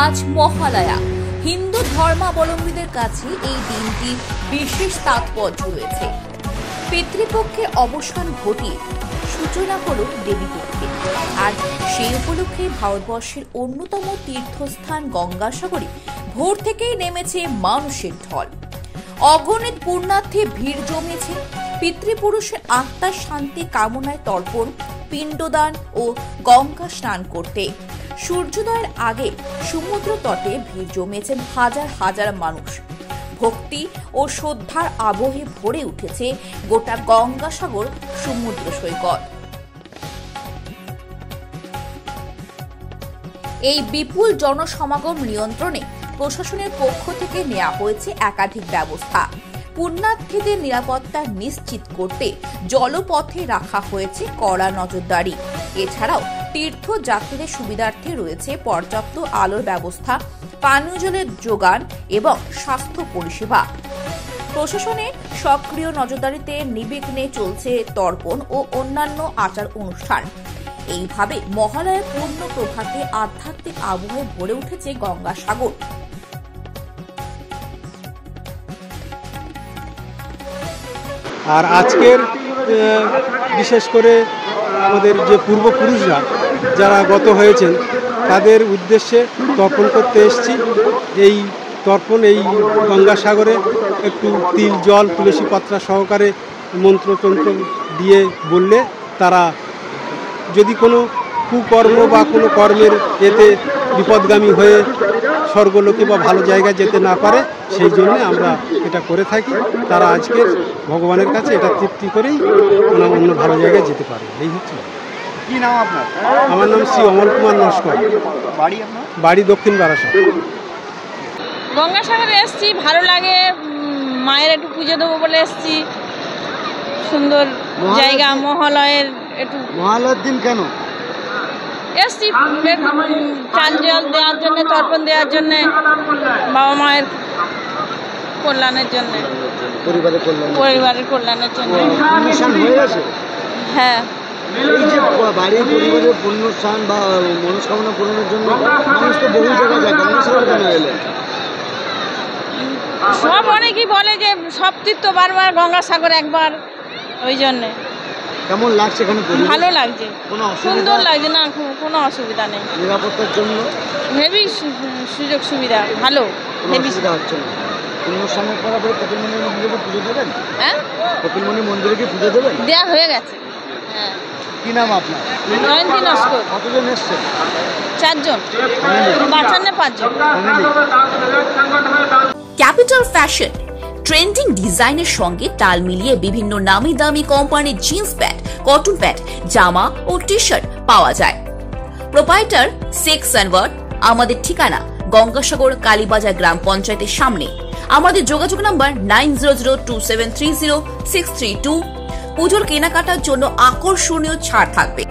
আজ মহালয়া। হিন্দু ধর্মাবলম্বীদের কাছে এই দিনটি বিশেষ তাৎপর্য রয়েছে। পিতৃপক্ষে অবসান ঘটিয়ে সূচনা হলো দেবীপক্ষে। আর সেই উপলক্ষে ভারতবর্ষের অন্যতম তীর্থস্থান গঙ্গাসাগরে ভোর থেকেই নেমেছে মানুষের ঢল। অগণিত পুণ্যার্থী ভিড় জমেছে পিতৃপুরুষের আত্মার শান্তি কামনায় তর্পণ, পিণ্ডদান ও গঙ্গা স্নান করতে। সূর্যোদয়ের আগে সমুদ্র তটে ভিড় জমেছেন হাজার হাজার মানুষ। ভক্তি ও শ্রদ্ধার আবহে ভরে উঠেছে গোটা গঙ্গাসাগর সমুদ্র সৈকত। এই বিপুল জনসমাগম নিয়ন্ত্রণে প্রশাসনের পক্ষ থেকে নেওয়া হয়েছে একাধিক ব্যবস্থা। পুণ্যার্থীদের নিরাপত্তা নিশ্চিত করতে জলপথে রাখা হয়েছে কড়া নজরদারি। এছাড়াও তীর্থযাত্রীদের সুবিধার্থে রয়েছে পর্যাপ্ত আলোর ব্যবস্থা, পানীয় জলের যোগান এবং স্বাস্থ্য পরিষেবা। প্রশাসনের সক্রিয় নজরদারিতে নির্বিঘ্নে চলছে তর্পণ ও অন্যান্য আচার অনুষ্ঠান। এইভাবে মহালয়ার পূর্ণ প্রভাতে আধ্যাত্মিক আবহে ভরে উঠেছে গঙ্গাসাগর। আর আজকের বিশেষ করে আমাদের যে পূর্বপুরুষরা যারা গত হয়েছেন তাদের উদ্দেশ্যে তর্পণ করতে এসেছি। এই তর্পণ এই গঙ্গাসাগরে একটু তিল, জল, তুলসী পাতা সহকারে মন্ত্রতন্ত্র দিয়ে বললে তারা যদি কোনো কুকর্ম বা কোনো কর্মের এতে বিপদগামী হয়ে স্বর্গলোকে বা ভালো জায়গায় যেতে না পারে, সেই জন্য আমরা এটা করে থাকি। তারা আজকের ভগবানের কাছে এটা তৃপ্তি করেই অন্য ভালো জায়গায় যেতে পারে। এই হচ্ছে। কি নাম আপনার? আমার নাম শ্রী অমল কুমার নস্কর। বাড়ি আপনার? বাড়ি দক্ষিণ বারাসাত। গঙ্গাসাগরে এসছি, ভালো লাগে। মায়ের একটু পুজো দেবো বলে এসছি। সুন্দর জায়গা। মহালয়ের একটু মহালয়ার দিন কেন এসছি? চাল জল দেওয়ার জন্য, তর্পণ দেওয়ার জন্য, বাবা মায়ের কল্যাণের জন্য, পরিবারের কল্যাণের জন্য। হ্যাঁ, এই যে বাড়ির পরিবারের পুণ্যস্থান বা মনস্কামনা পূরণের জন্য মানুষ তো বহু জায়গায় যায়, গঙ্গাসাগর কেন এলেন? সব অনেকেই বলে যে সব তীর্থ বারবার, গঙ্গাসাগর একবার, ওই জন্যে। কেমন লাগছে এখানে? ভালো লাগছে, সুন্দর লাগছে। না, কোনো অসুবিধা নেই। নিরাপত্তার জন্য হেভি সুযোগ সুবিধা, ভালো। হেভি সুবিধা হচ্ছে না। পুণ্যস্থানের পর আপনি কপিলমণি মন্দিরে পুজো দেবেন? হ্যাঁ, কপিলমণি মন্দিরে কি পুজো দেবেন? দেওয়া হয়ে গেছে। হ্যাঁ। কি নাম আপনার? জয়ন্তী নস্কর। কতজন এসছেন? 4 জন, বাচ্চার 5 জন। ক্যাপিটাল ফ্যাশন ট্রেন্ডিং ডিজাইনের সঙ্গে তাল মিলিয়ে বিভিন্ন নামি দামি কোম্পানির জিন্স প্যান্ট, কটন প্যান্ট, জামা ও টি শার্ট পাওয়া যায়। প্রোপাইটার শেখ সানওয়ার। আমাদের ঠিকানা গঙ্গাসাগর কালীবাজার গ্রাম পঞ্চায়েতের সামনে। আমাদের যোগাযোগ নাম্বার 9002730632। পুজোর কেনাকাটার জন্য আকর্ষণীয় ছাড় থাকবে।